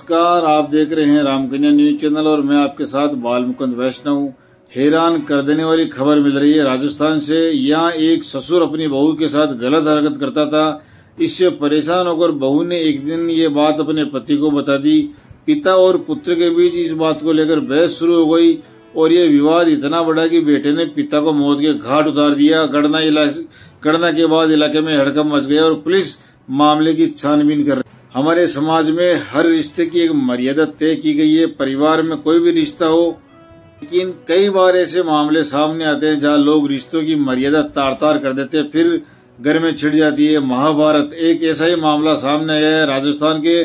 नमस्कार, आप देख रहे हैं रामकन्या न्यूज चैनल और मैं आपके साथ बाल मुकुंद वैष्णव। हैरान कर देने वाली खबर मिल रही है राजस्थान से। यहाँ एक ससुर अपनी बहू के साथ गलत हरकत करता था। इससे परेशान होकर बहू ने एक दिन ये बात अपने पति को बता दी। पिता और पुत्र के बीच इस बात को लेकर बहस शुरू हो गई और ये विवाद इतना बढ़ा कि बेटे ने पिता को मौत के घाट उतार दिया। घटना के बाद इलाके में हड़कंप मच गया और पुलिस मामले की छानबीन कर रही है। हमारे समाज में हर रिश्ते की एक मर्यादा तय की गई है। परिवार में कोई भी रिश्ता हो, लेकिन कई बार ऐसे मामले सामने आते हैं जहां लोग रिश्तों की मर्यादा तार-तार कर देते हैं, फिर घर में छिड़ जाती है। महाभारत एक ऐसा ही मामला सामने आया है राजस्थान के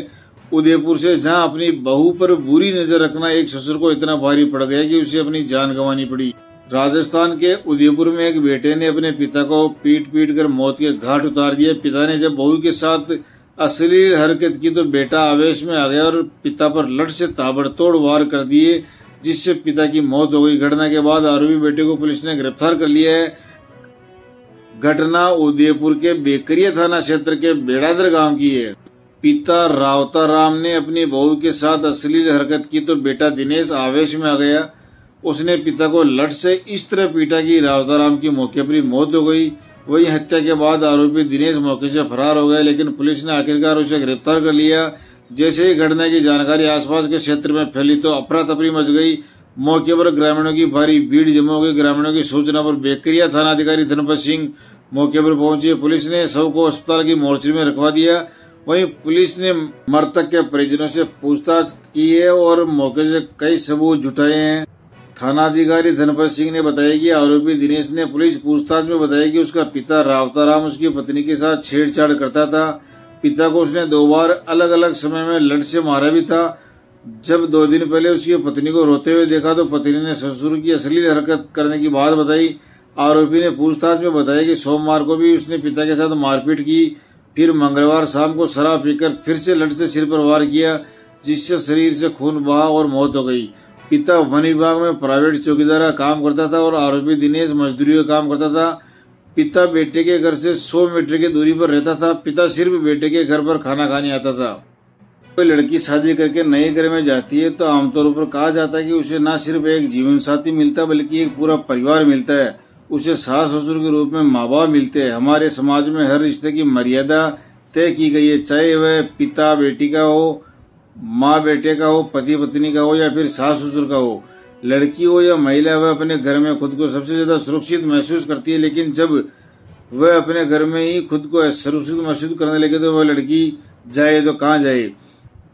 उदयपुर से, जहां अपनी बहू पर बुरी नजर रखना एक ससुर को इतना भारी पड़ गया कि उसे अपनी जान गंवानी पड़ी। राजस्थान के उदयपुर में एक बेटे ने अपने पिता को पीट कर मौत के घाट उतार दिया। पिता ने जब बहू के साथ अश्लील हरकत की तो बेटा आवेश में आ गया और पिता पर लठ से ताबड़तोड़ वार कर दिए, जिससे पिता की मौत हो गई। घटना के बाद आरोपी बेटे को पुलिस ने गिरफ्तार कर लिया है। घटना उदयपुर के बेकरिया थाना क्षेत्र के बेड़ादर गांव की है। पिता रावता राम ने अपनी बहू के साथ अश्लील हरकत की तो बेटा दिनेश आवेश में आ गया। उसने पिता को लठ से इस तरह पीटा कि रावता राम की मौके पर ही मौत हो गई। वही हत्या के बाद आरोपी दिनेश मौके से फरार हो गया, लेकिन पुलिस ने आखिरकार उसे गिरफ्तार कर लिया। जैसे ही घटना की जानकारी आसपास के क्षेत्र में फैली तो अफरा तफरी मच गई। मौके पर ग्रामीणों की भारी भीड़ जमा हो गई। ग्रामीणों की सूचना पर बेकरिया थाना अधिकारी धनपत सिंह मौके पर पहुंचे। पुलिस ने शव को अस्पताल की मोर्चरी में रखवा दिया। वहीं पुलिस ने मृतक के परिजनों से पूछताछ की है और मौके से कई सबूत जुटाए हैं। थानाधिकारी धनपत सिंह ने बताया कि आरोपी दिनेश ने पुलिस पूछताछ में बताया कि उसका पिता रावता राम उसकी पत्नी के साथ छेड़छाड़ करता था। पिता को उसने 2 बार अलग अलग समय में लठ से मारा भी था। जब 2 दिन पहले उसकी पत्नी को रोते हुए देखा तो पत्नी ने ससुर की अश्लील हरकत करने की बात बताई। आरोपी ने पूछताछ में बताया कि सोमवार को भी उसने पिता के साथ मारपीट की। फिर मंगलवार शाम को शराब पीकर फिर से लठ से सिर पर वार किया, जिससे शरीर से खून बहा और मौत हो गई। पिता वन विभाग में प्राइवेट चौकीदार का काम करता था और आरोपी दिनेश मजदूरी का काम करता था। पिता बेटे के घर से 100 मीटर की दूरी पर रहता था। पिता सिर्फ बेटे के घर पर खाना खाने आता था। कोई लड़की शादी करके नए घर में जाती है तो आमतौर पर कहा जाता है कि उसे न सिर्फ एक जीवन साथी मिलता बल्कि एक पूरा परिवार मिलता है। उसे सास ससुर के रूप में माँ बाप मिलते हैं। हमारे समाज में हर रिश्ते की मर्यादा तय की गई है, चाहे वह पिता बेटी का हो, माँ बेटे का हो, पति पत्नी का हो या फिर सास ससुर का हो। लड़की हो या महिला, वह अपने घर में खुद को सबसे ज्यादा सुरक्षित महसूस करती है, लेकिन जब वह अपने घर में ही खुद को सुरक्षित महसूस करने लगे तो वह लड़की जाए तो कहाँ जाए।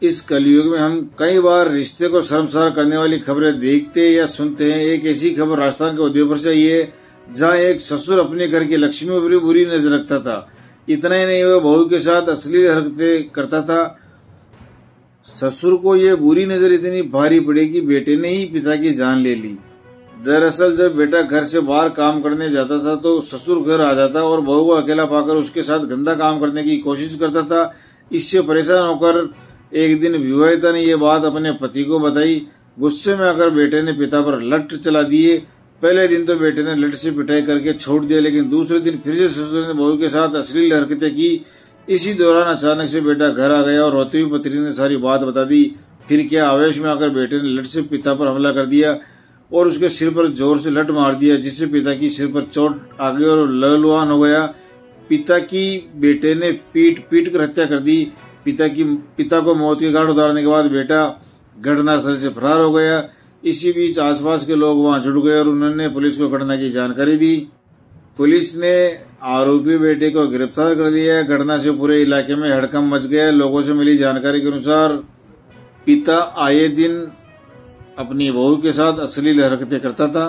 इस कलयुग में हम कई बार रिश्ते को शर्मसार करने वाली खबरें देखते या सुनते हैं। एक ऐसी खबर राजस्थान के उदयपुर से आई है, जहाँ एक ससुर अपने घर की लक्ष्मी पर बुरी नजर रखता था। इतना ही नहीं, वह बहू के साथ अश्लील हरकतें करता था। ससुर को यह बुरी नजर इतनी भारी पड़ी कि बेटे ने ही पिता की जान ले ली। दरअसल जब बेटा घर से बाहर काम करने जाता था तो ससुर घर आ जाता और बहू को अकेला पाकर उसके साथ गंदा काम करने की कोशिश करता था। इससे परेशान होकर एक दिन विवाहिता ने यह बात अपने पति को बताई। गुस्से में आकर बेटे ने पिता पर लठ चला दिए। पहले दिन तो बेटे ने लठ से पिटाई करके छोड़ दिया, लेकिन दूसरे दिन फिर से ससुर ने बहू के साथ अश्लील हरकतें की। इसी दौरान अचानक से बेटा घर आ गया और रोती हुई पत्नी ने सारी बात बता दी। फिर क्या, आवेश में आकर बेटे ने लठ से पिता पर हमला कर दिया और उसके सिर पर जोर से लठ मार दिया, जिससे पिता की सिर पर चोट आ गई और लहलुहान हो गया। पिता की बेटे ने पीट कर हत्या कर दी। पिता को मौत के घाट उतारने के बाद बेटा घटनास्थल से फरार हो गया। इसी बीच आसपास के लोग वहां जुट गए और उन्होंने पुलिस को घटना की जानकारी दी। पुलिस ने आरोपी बेटे को गिरफ्तार कर दिया। घटना से पूरे इलाके में हड़कंप मच गया। लोगों से मिली जानकारी के अनुसार पिता आए दिन अपनी बहू के साथ अश्लील हरकतें करता था।